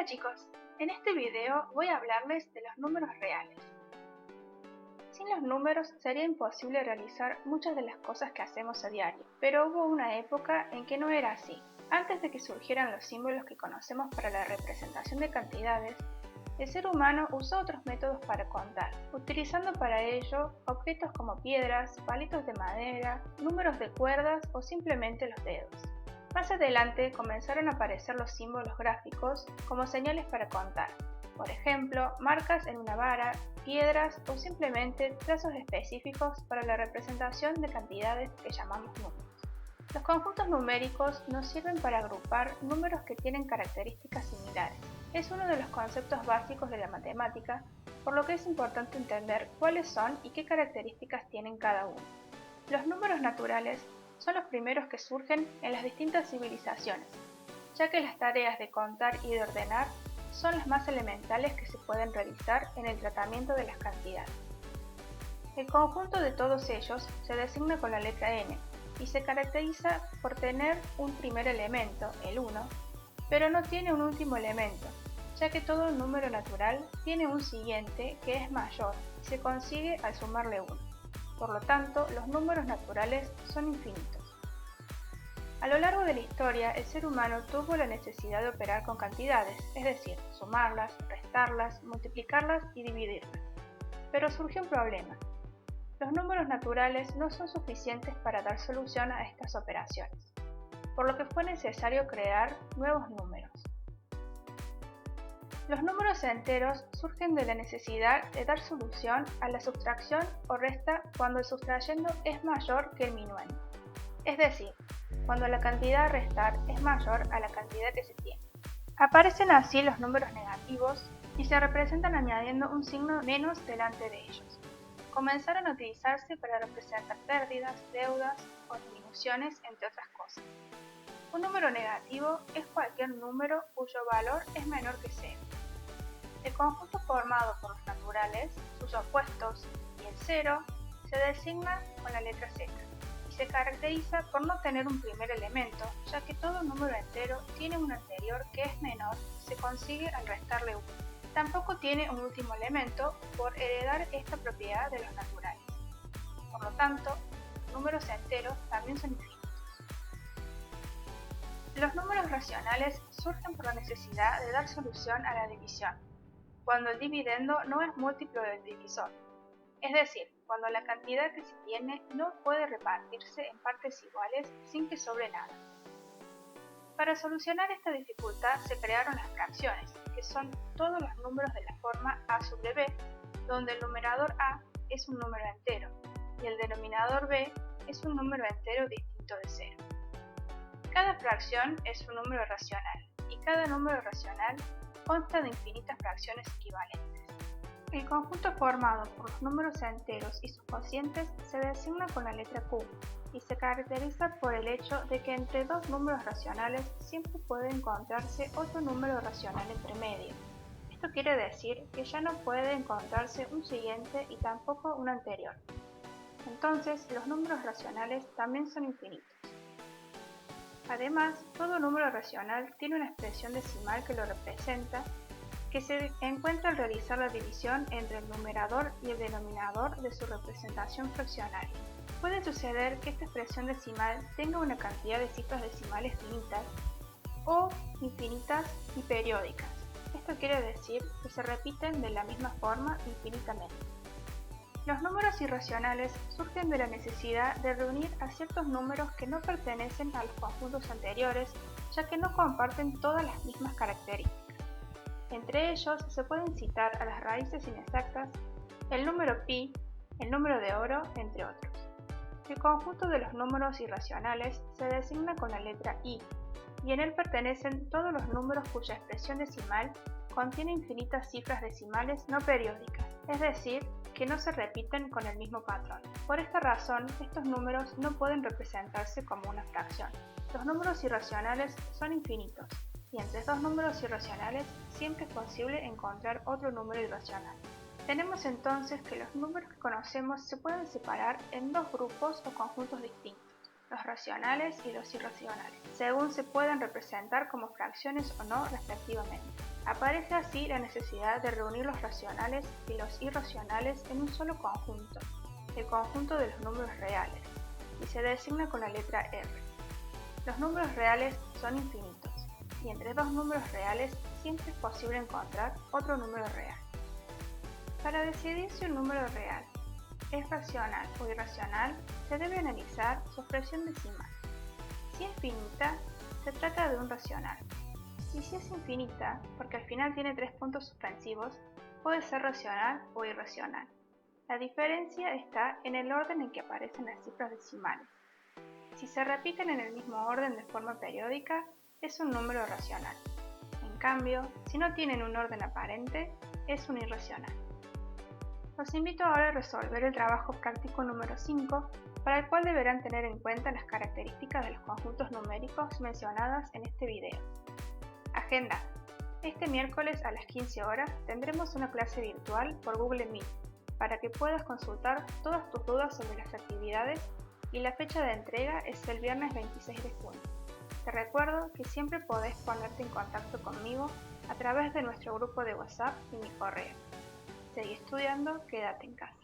Hola chicos, en este video voy a hablarles de los números reales. Sin los números sería imposible realizar muchas de las cosas que hacemos a diario, pero hubo una época en que no era así. Antes de que surgieran los símbolos que conocemos para la representación de cantidades, el ser humano usó otros métodos para contar, utilizando para ello objetos como piedras, palitos de madera, números de cuerdas o simplemente los dedos. Más adelante comenzaron a aparecer los símbolos gráficos como señales para contar, por ejemplo, marcas en una vara, piedras o simplemente trazos específicos para la representación de cantidades que llamamos números. Los conjuntos numéricos nos sirven para agrupar números que tienen características similares. Es uno de los conceptos básicos de la matemática, por lo que es importante entender cuáles son y qué características tienen cada uno. Los números naturales son los primeros que surgen en las distintas civilizaciones, ya que las tareas de contar y de ordenar son las más elementales que se pueden realizar en el tratamiento de las cantidades. El conjunto de todos ellos se designa con la letra n y se caracteriza por tener un primer elemento, el 1, pero no tiene un último elemento, ya que todo número natural tiene un siguiente que es mayor y se consigue al sumarle 1. Por lo tanto, los números naturales son infinitos. A lo largo de la historia, el ser humano tuvo la necesidad de operar con cantidades, es decir, sumarlas, restarlas, multiplicarlas y dividirlas. Pero surgió un problema. Los números naturales no son suficientes para dar solución a estas operaciones, por lo que fue necesario crear nuevos números. Los números enteros surgen de la necesidad de dar solución a la sustracción o resta cuando el sustrayendo es mayor que el minuendo, es decir, cuando la cantidad a restar es mayor a la cantidad que se tiene. Aparecen así los números negativos y se representan añadiendo un signo menos delante de ellos. Comenzaron a utilizarse para representar pérdidas, deudas o disminuciones, entre otras cosas. Un número negativo es cualquier número cuyo valor es menor que 0. El conjunto formado por los naturales, sus opuestos y el 0, se designa con la letra Z y se caracteriza por no tener un primer elemento, ya que todo número entero tiene un anterior que es menor y se consigue al restarle 1. Tampoco tiene un último elemento por heredar esta propiedad de los naturales. Por lo tanto, los números enteros también son infinitos. Los números racionales surgen por la necesidad de dar solución a la división, cuando el dividendo no es múltiplo del divisor, es decir, cuando la cantidad que se tiene no puede repartirse en partes iguales sin que sobre nada. Para solucionar esta dificultad se crearon las fracciones, que son todos los números de la forma a sobre b, donde el numerador a es un número entero y el denominador b es un número entero distinto de 0. Cada fracción es un número racional y cada número racional consta de infinitas fracciones equivalentes. El conjunto formado por los números enteros y sus cocientes se designa con la letra Q y se caracteriza por el hecho de que entre dos números racionales siempre puede encontrarse otro número racional entre medio. Esto quiere decir que ya no puede encontrarse un siguiente y tampoco un anterior. Entonces, los números racionales también son infinitos. Además, todo número racional tiene una expresión decimal que lo representa, que se encuentra al realizar la división entre el numerador y el denominador de su representación fraccionaria. Puede suceder que esta expresión decimal tenga una cantidad de cifras decimales finitas o infinitas y periódicas. Esto quiere decir que se repiten de la misma forma infinitamente. Los números irracionales surgen de la necesidad de reunir a ciertos números que no pertenecen a los conjuntos anteriores, ya que no comparten todas las mismas características. Entre ellos se pueden citar a las raíces inexactas, el número pi, el número de oro, entre otros. El conjunto de los números irracionales se designa con la letra i, y en él pertenecen todos los números cuya expresión decimal contiene infinitas cifras decimales no periódicas, es decir, que no se repiten con el mismo patrón. Por esta razón, estos números no pueden representarse como una fracción. Los números irracionales son infinitos, y entre dos números irracionales siempre es posible encontrar otro número irracional. Tenemos entonces que los números que conocemos se pueden separar en dos grupos o conjuntos distintos, los racionales y los irracionales, según se puedan representar como fracciones o no respectivamente. Aparece así la necesidad de reunir los racionales y los irracionales en un solo conjunto, el conjunto de los números reales, y se designa con la letra R. Los números reales son infinitos, y entre dos números reales siempre es posible encontrar otro número real. Para decidir si un número real es racional o irracional, se debe analizar su expresión decimal. Si es finita, se trata de un racional. Y si es infinita, porque al final tiene 3 puntos suspensivos, puede ser racional o irracional. La diferencia está en el orden en que aparecen las cifras decimales. Si se repiten en el mismo orden de forma periódica, es un número racional. En cambio, si no tienen un orden aparente, es un irracional. Los invito ahora a resolver el trabajo práctico número 5, para el cual deberán tener en cuenta las características de los conjuntos numéricos mencionadas en este video. Agenda. Este miércoles a las 15 horas tendremos una clase virtual por Google Meet para que puedas consultar todas tus dudas sobre las actividades y la fecha de entrega es el viernes 26 de junio. Te recuerdo que siempre podés ponerte en contacto conmigo a través de nuestro grupo de WhatsApp y mi correo. Seguí estudiando, quédate en casa.